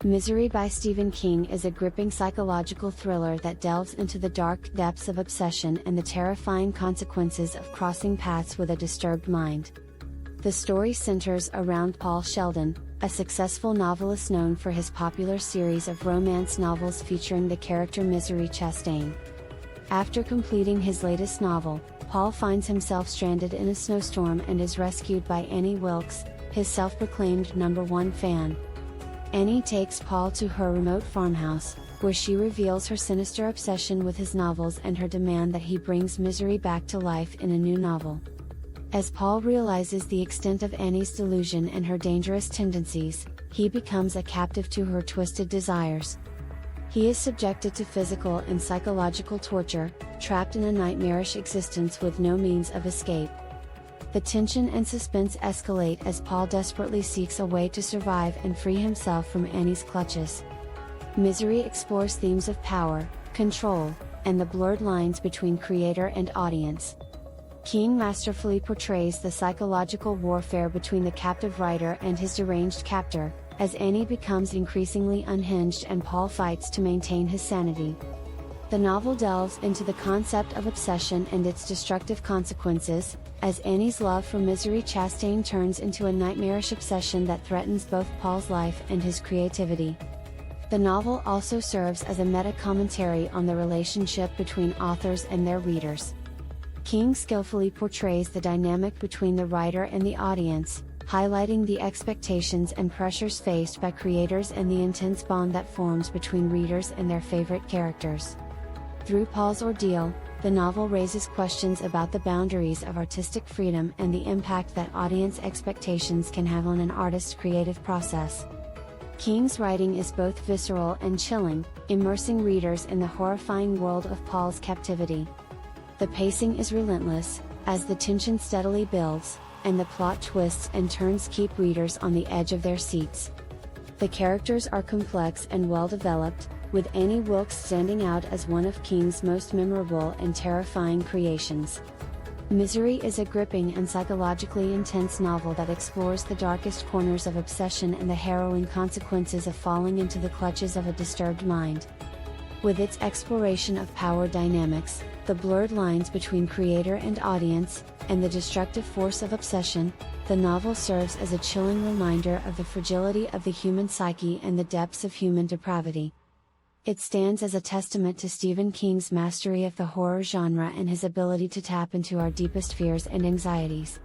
Misery by Stephen King is a gripping psychological thriller that delves into the dark depths of obsession and the terrifying consequences of crossing paths with a disturbed mind. The story centers around Paul Sheldon, a successful novelist known for his popular series of romance novels featuring the character Misery Chastain. After completing his latest novel, Paul finds himself stranded in a snowstorm and is rescued by Annie Wilkes, his self-proclaimed #1 fan. Annie takes Paul to her remote farmhouse, where she reveals her sinister obsession with his novels and her demand that he brings Misery back to life in a new novel. As Paul realizes the extent of Annie's delusion and her dangerous tendencies, he becomes a captive to her twisted desires. He is subjected to physical and psychological torture, trapped in a nightmarish existence with no means of escape. The tension and suspense escalate as Paul desperately seeks a way to survive and free himself from Annie's clutches. Misery explores themes of power, control, and the blurred lines between creator and audience. King masterfully portrays the psychological warfare between the captive writer and his deranged captor, as Annie becomes increasingly unhinged and Paul fights to maintain his sanity. The novel delves into the concept of obsession and its destructive consequences, as Annie's love for Misery Chastain turns into a nightmarish obsession that threatens both Paul's life and his creativity. The novel also serves as a meta-commentary on the relationship between authors and their readers. King skillfully portrays the dynamic between the writer and the audience, highlighting the expectations and pressures faced by creators and the intense bond that forms between readers and their favorite characters. Through Paul's ordeal, the novel raises questions about the boundaries of artistic freedom and the impact that audience expectations can have on an artist's creative process. King's writing is both visceral and chilling, immersing readers in the horrifying world of Paul's captivity. The pacing is relentless, as the tension steadily builds, and the plot twists and turns keep readers on the edge of their seats. The characters are complex and well developed, with Annie Wilkes standing out as one of King's most memorable and terrifying creations. Misery is a gripping and psychologically intense novel that explores the darkest corners of obsession and the harrowing consequences of falling into the clutches of a disturbed mind. With its exploration of power dynamics, the blurred lines between creator and audience, and the destructive force of obsession, the novel serves as a chilling reminder of the fragility of the human psyche and the depths of human depravity. It stands as a testament to Stephen King's mastery of the horror genre and his ability to tap into our deepest fears and anxieties.